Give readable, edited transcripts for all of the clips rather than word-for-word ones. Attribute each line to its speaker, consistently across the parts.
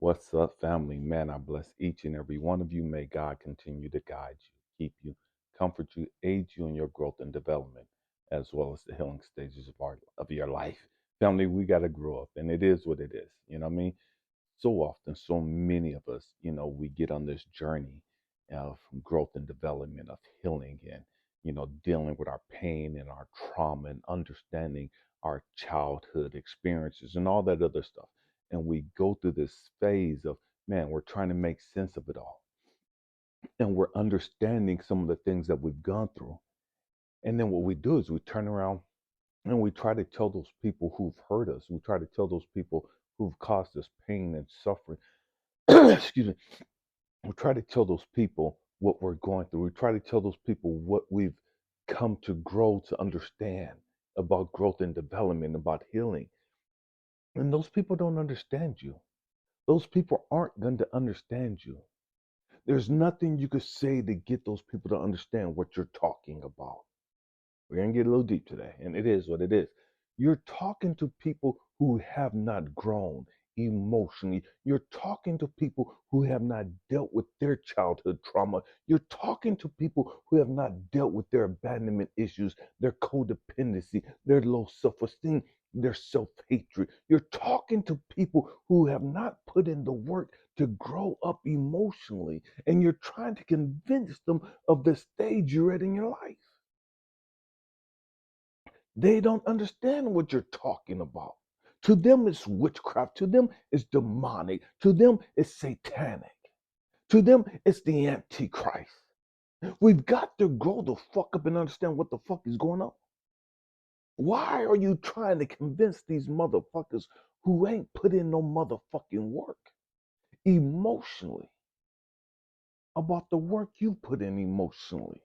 Speaker 1: What's up, family? Man, I bless each and every one of you. May God continue to guide you, keep you, comfort you, aid you in your growth and development, as well as the healing stages of your life. Family, we got to grow up, and it is what it is. You know what I mean? So often, so many of us, we get on this journey of growth and development, of healing, and, dealing with our pain and our trauma and understanding our childhood experiences and all that other stuff. And we go through this phase of, man, we're trying to make sense of it all. And we're understanding some of the things that we've gone through. And then what we do is we turn around and we try to tell those people who've hurt us, we try to tell those people who've caused us pain and suffering. Excuse me. We try to tell those people what we're going through. We try to tell those people what we've come to grow to understand about growth and development, about healing. And those people don't understand you. Those people aren't going to understand you. There's nothing you could say to get those people to understand what you're talking about. We're going to get a little deep today, and it is what it is. You're talking to people who have not grown emotionally. You're talking to people who have not dealt with their childhood trauma. You're talking to people who have not dealt with their abandonment issues, their codependency, their low self esteem, their self hatred. You're talking to people who have not put in the work to grow up emotionally, and you're trying to convince them of the stage you're at in your life. They don't understand what you're talking about. To them, it's witchcraft. To them, it's demonic. To them, it's satanic. To them, it's the Antichrist. We've got to grow the fuck up and understand what the fuck is going on. Why are you trying to convince these motherfuckers who ain't put in no motherfucking work emotionally about the work you put in emotionally?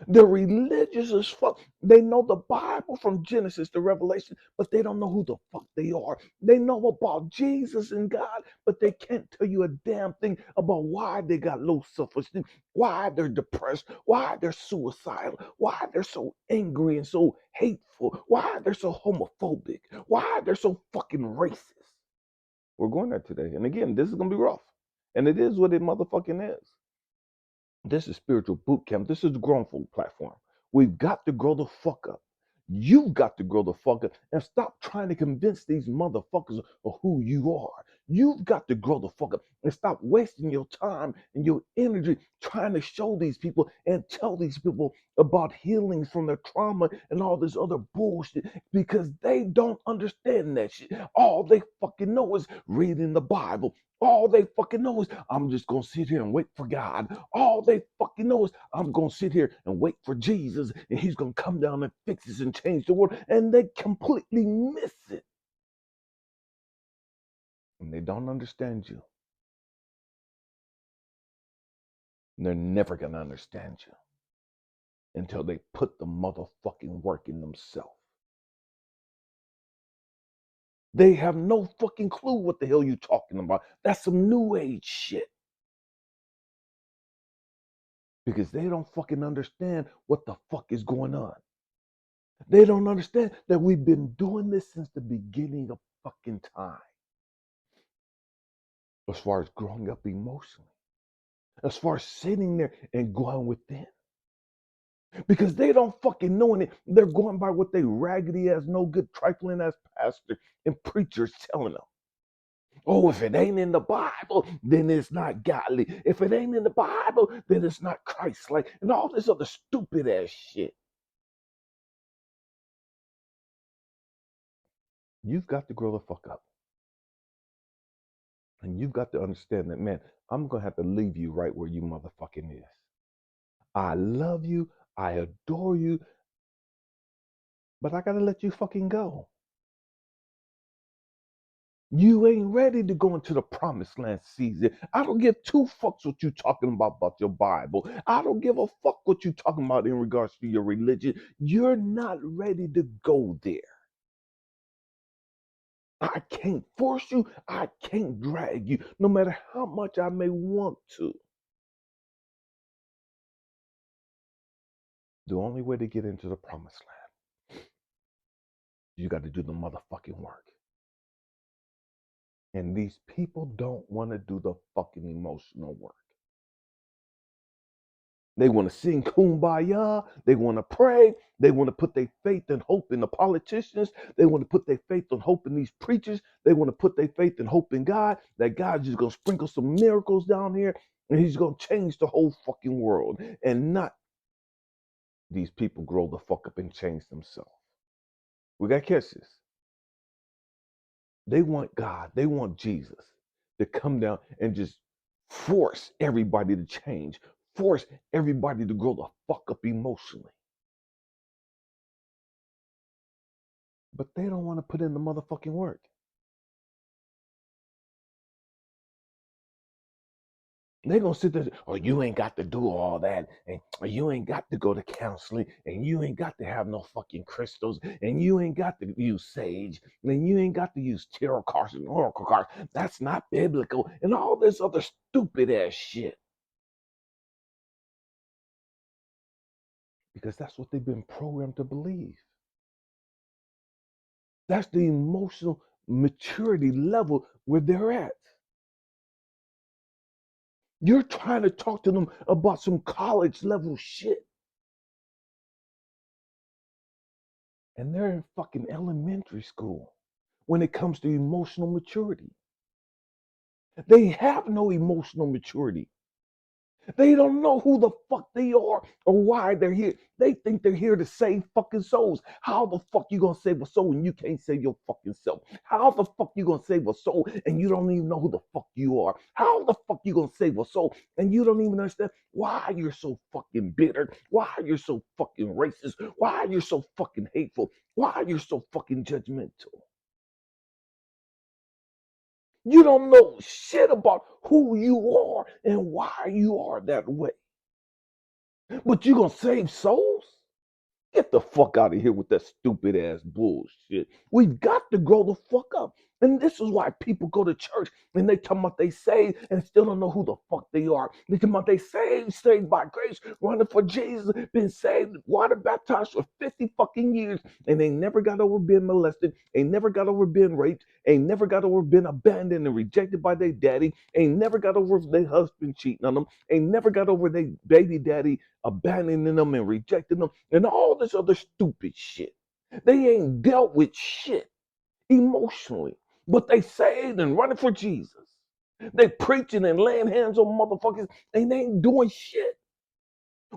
Speaker 1: They're religious as fuck. They know the Bible from Genesis to Revelation, but they don't know who the fuck they are. They know about Jesus and God, but they can't tell you a damn thing about why they got low self-esteem, why they're depressed, why they're suicidal, why they're so angry and so hateful, why they're so homophobic, why they're so fucking racist. We're going there today. And again, this is going to be rough. And it is what it motherfucking is. This is spiritual boot camp. This is the grown folk platform. We've got to grow the fuck up. You've got to grow the fuck up and stop trying to convince these motherfuckers of who you are. You've got to grow the fuck up and stop wasting your time and your energy trying to show these people and tell these people about healings from their trauma and all this other bullshit because they don't understand that shit. All they fucking know is reading the Bible. All they fucking know is I'm just gonna sit here and wait for God. All they fucking know is I'm gonna sit here and wait for Jesus and he's gonna come down and fix this and change the world. And they completely miss it. And they don't understand you. And they're never gonna understand you until they put the motherfucking work in themselves. They have no fucking clue what the hell you talking about. That's some new age shit. Because they don't fucking understand what the fuck is going on. They don't understand that we've been doing this since the beginning of fucking time. As far as growing up emotionally, as far as sitting there and going within. Because they don't fucking know it. They're going by what they raggedy ass, no good, trifling ass pastor and preachers telling them. Oh, if it ain't in the Bible, then it's not godly. If it ain't in the Bible, then it's not Christ-like. And all this other stupid ass shit. You've got to grow the fuck up. And you've got to understand that, man, I'm going to have to leave you right where you motherfucking is. I love you. I adore you. But I got to let you fucking go. You ain't ready to go into the promised land season. I don't give two fucks what you talking about your Bible. I don't give a fuck what you talking about in regards to your religion. You're not ready to go there. I can't force you. I can't drag you, no matter how much I may want to. The only way to get into the promised land, you got to do the motherfucking work. And these people don't want to do the fucking emotional work. They want to sing kumbaya. They want to pray. They want to put their faith and hope in the politicians. They want to put their faith and hope in these preachers. They want to put their faith and hope in God, that God's just going to sprinkle some miracles down here and he's going to change the whole fucking world. And not these people grow the fuck up and change themselves. We got to catch this. They want God, they want Jesus to come down and just force everybody to change, force everybody to grow the fuck up emotionally. But they don't want to put in the motherfucking work. They're going to sit there, oh, you ain't got to do all that, and you ain't got to go to counseling, and you ain't got to have no fucking crystals, and you ain't got to use sage, and you ain't got to use tarot cards and oracle cards. That's not biblical, and all this other stupid ass shit. Because that's what they've been programmed to believe. That's the emotional maturity level where they're at. You're trying to talk to them about some college level shit. And they're in fucking elementary school when it comes to emotional maturity. They have no emotional maturity. They don't know who the fuck they are or why they're here. They think they're here to save fucking souls. How the fuck you gonna save a soul when you can't save your fucking self? How the fuck you gonna save a soul and you don't even know who the fuck you are? How the fuck you gonna save a soul and you don't even understand why you're so fucking bitter? Why you're so fucking racist? Why you're so fucking hateful? Why you're so fucking judgmental? You don't know shit about who you are and why you are that way. But you gonna save souls? Get the fuck out of here with that stupid ass bullshit. We've got to grow the fuck up. And this is why people go to church and they talk about they saved and still don't know who the fuck they are. They talk about they saved by grace, running for Jesus, been saved, water baptized for 50 fucking years, and they never got over being molested, ain't never got over being raped, ain't never got over being abandoned and rejected by their daddy, ain't never got over their husband cheating on them, ain't never got over their baby daddy abandoning them and rejecting them, and all this other stupid shit. They ain't dealt with shit emotionally, but they saved and running for Jesus. They preaching and laying hands on motherfuckers, and they ain't doing shit.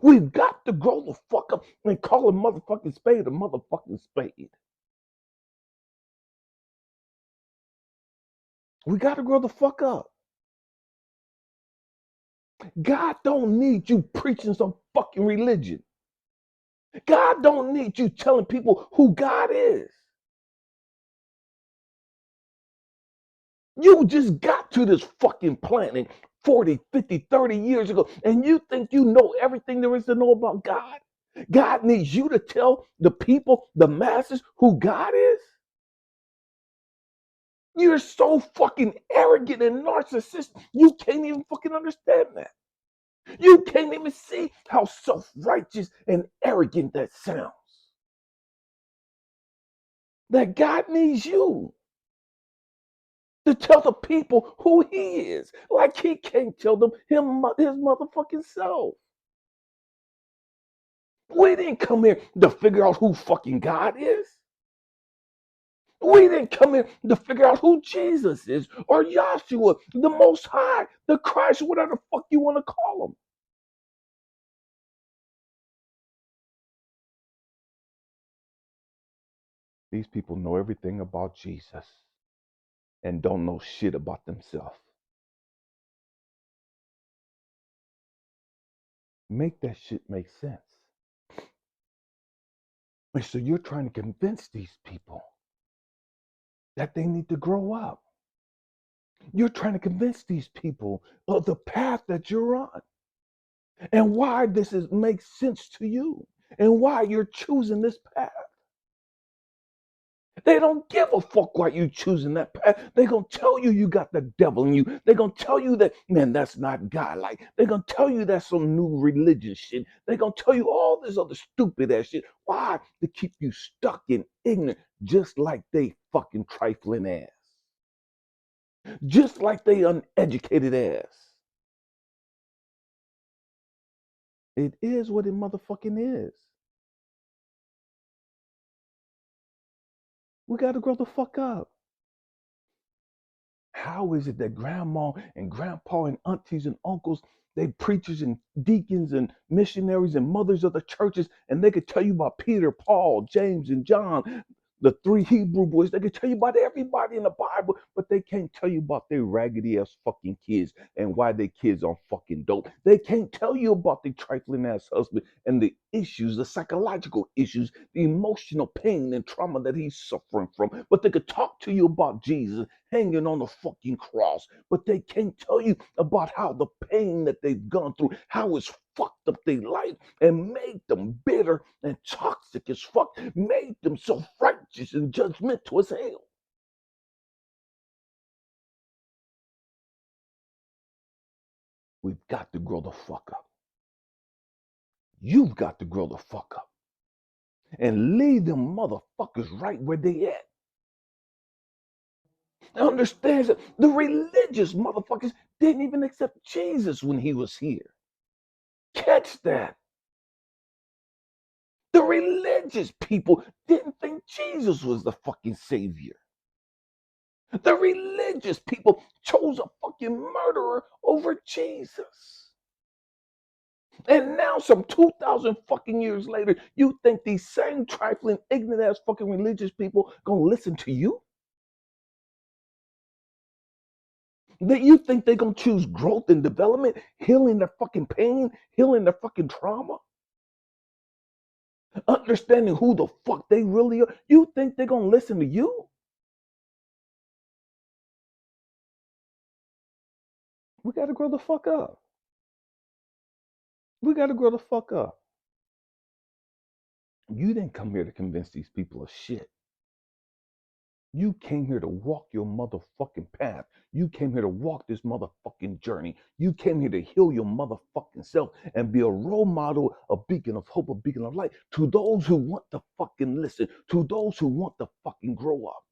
Speaker 1: We've got to grow the fuck up and call a motherfucking spade a motherfucking spade. We got to grow the fuck up. God don't need you preaching some fucking religion. God don't need you telling people who God is. You just got to this fucking planet 40, 50, 30 years ago, and you think you know everything there is to know about God? God needs you to tell the people, the masses, who God is? You're so fucking arrogant and narcissistic, you can't even fucking understand that. You can't even see how self-righteous and arrogant that sounds. That God needs you to tell the people who he is, like he can't tell them his motherfucking self. We didn't come here to figure out who fucking God is. We didn't come here to figure out who Jesus is or Yahshua, the Most High, the Christ, whatever the fuck you want to call him. These people know everything about Jesus and don't know shit about themselves. Make that shit make sense. And so you're trying to convince these people that they need to grow up. You're trying to convince these people of the path that you're on and why makes sense to you and why you're choosing this path. They don't give a fuck why you choosing that path. They're going to tell you you got the devil in you. They're going to tell you that, man, that's not God. Like, they're going to tell you that's some new religious shit. They're going to tell you all this other stupid ass shit. Why? To keep you stuck in ignorance, just like they fucking trifling ass. just like they uneducated ass. It is what it motherfucking is. We got to grow the fuck up. How is it that grandma and grandpa and aunties and uncles, they preachers and deacons and missionaries and mothers of the churches, and they could tell you about Peter, Paul, James, and John, the three Hebrew boys. They could tell you about everybody in the Bible, but they can't tell you about their raggedy ass fucking kids and why their kids are fucking dope. They can't tell you about their trifling ass husband and the issues, the psychological issues, the emotional pain and trauma that he's suffering from. But they could talk to you about Jesus hanging on the fucking cross, but they can't tell you about how the pain that they've gone through, how it's fucked up their life and made them bitter and toxic as fuck, made them self-righteous and judgmental as hell. We've got to grow the fuck up. You've got to grow the fuck up and leave them motherfuckers right where they at. Understand that the religious motherfuckers didn't even accept Jesus when he was here. Catch that. The religious people didn't think Jesus was the fucking savior. The religious people chose a fucking murderer over Jesus. And now, some 2,000 fucking years later, you think these same trifling, ignorant ass fucking religious people gonna listen to you? That you think they're gonna choose growth and development, healing their fucking pain, healing their fucking trauma, understanding who the fuck they really are? You think they're gonna listen to you? We gotta grow the fuck up. We gotta grow the fuck up. You didn't come here to convince these people of shit. You came here to walk your motherfucking path. You came here to walk this motherfucking journey. You came here to heal your motherfucking self and be a role model, a beacon of hope, a beacon of light to those who want to fucking listen, to those who want to fucking grow up.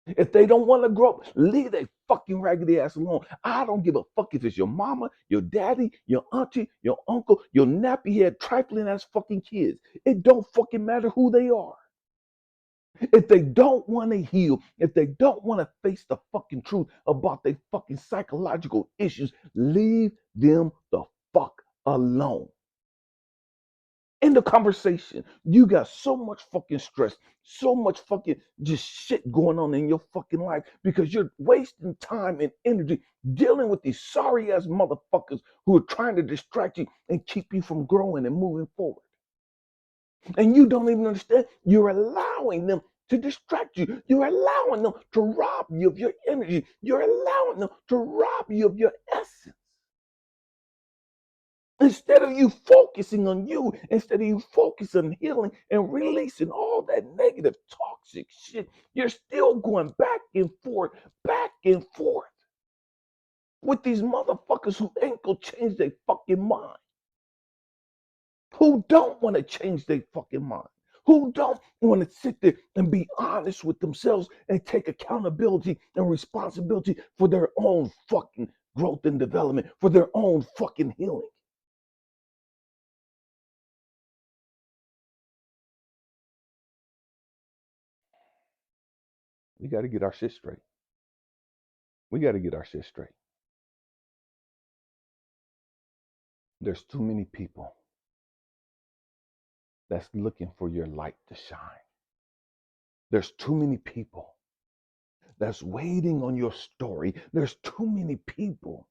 Speaker 1: If they don't want to grow up, leave their fucking raggedy ass alone. I don't give a fuck if it's your mama, your daddy, your auntie, your uncle, your nappy head, trifling ass fucking kids. It don't fucking matter who they are. If they don't want to heal, if they don't want to face the fucking truth about their fucking psychological issues, leave them the fuck alone. In the conversation, you got so much fucking stress, so much fucking just shit going on in your fucking life because you're wasting time and energy dealing with these sorry ass motherfuckers who are trying to distract you and keep you from growing and moving forward. And you don't even understand. You're allowing them to distract you. You're allowing them to rob you of your energy. You're allowing them to rob you of your essence. Instead of you focusing on you, instead of you focusing on healing and releasing all that negative, toxic shit, you're still going back and forth with these motherfuckers who ain't gonna change their fucking mind, who don't want to change their fucking mind, who don't want to sit there and be honest with themselves and take accountability and responsibility for their own fucking growth and development, for their own fucking healing. We got to get our shit straight. We got to get our shit straight. There's too many people that's looking for your light to shine. There's too many people that's waiting on your story. There's too many people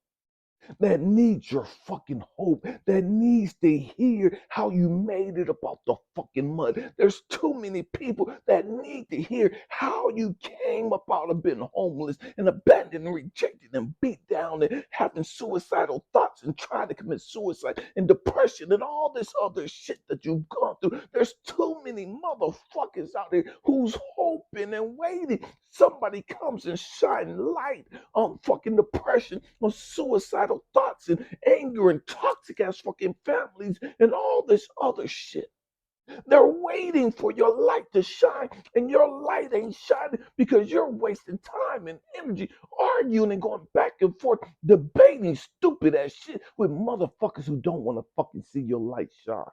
Speaker 1: that needs your fucking hope, that needs to hear how you made it about the fucking mud. There's too many people that need to hear how you came up out of being homeless and abandoned and rejected and beat down and having suicidal thoughts and trying to commit suicide and depression and all this other shit that you've gone through. There's too many motherfuckers out there who's hoping and waiting. Somebody comes and shine light on fucking depression, on suicidal thoughts and anger and toxic ass fucking families and all this other shit. They're waiting for your light to shine, and your light ain't shining because you're wasting time and energy arguing and going back and forth, debating stupid ass shit with motherfuckers who don't want to fucking see your light shine.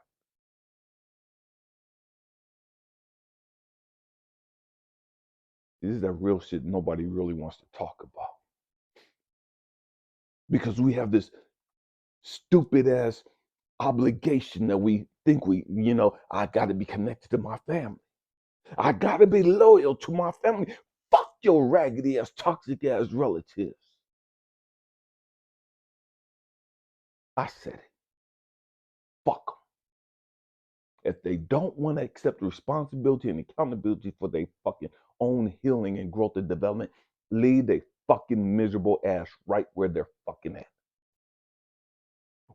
Speaker 1: This is that real shit nobody really wants to talk about. Because we have this stupid ass obligation that we think I got to be connected to my family. I got to be loyal to my family. Fuck your raggedy ass, toxic ass relatives. I said it. Fuck them. If they don't want to accept responsibility and accountability for their fucking own healing and growth and development, leave their fucking miserable ass right where they're fucking at.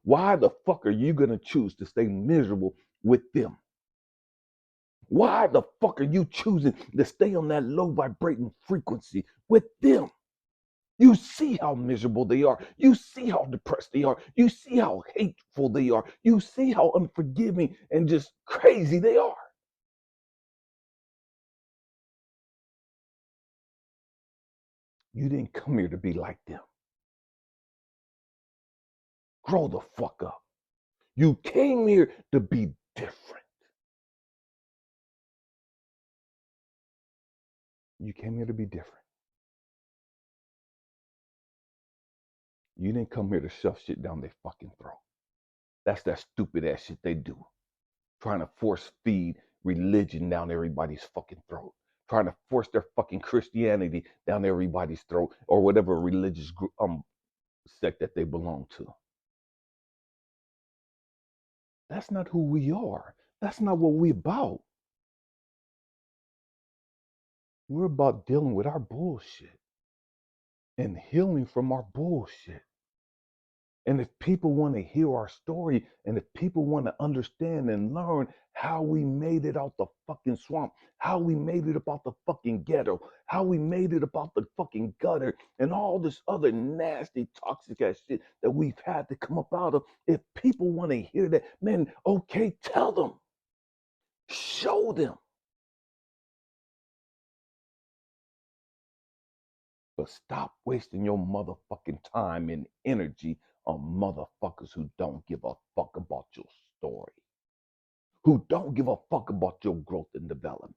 Speaker 1: Why the fuck are you going to choose to stay miserable with them? Why the fuck are you choosing to stay on that low vibrating frequency with them? You see how miserable they are. You see how depressed they are. You see how hateful they are. You see how unforgiving and just crazy they are. You didn't come here to be like them. Grow the fuck up. You came here to be different. You came here to be different. You didn't come here to shove shit down their fucking throat. That's that stupid ass shit they do. Trying to force feed religion down everybody's fucking throat. Trying to force their fucking Christianity down everybody's throat or whatever religious sect that they belong to. That's not who we are. That's not what we're about. We're about dealing with our bullshit and healing from our bullshit. And if people want to hear our story and if people want to understand and learn how we made it out the fucking swamp, how we made it about the fucking ghetto, how we made it about the fucking gutter and all this other nasty toxic ass shit that we've had to come up out of, if people want to hear that, man, okay, tell them, show them. But stop wasting your motherfucking time and energy on motherfuckers who don't give a fuck about your story, who don't give a fuck about your growth and development.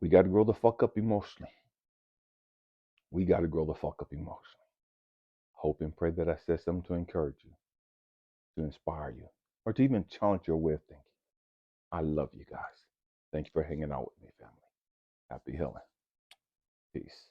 Speaker 1: We got to grow the fuck up emotionally. We got to grow the fuck up emotionally. Hope and pray that I said something to encourage you, to inspire you, or to even challenge your way of thinking. I love you guys. Thank you for hanging out with me, family. Happy healing. Peace.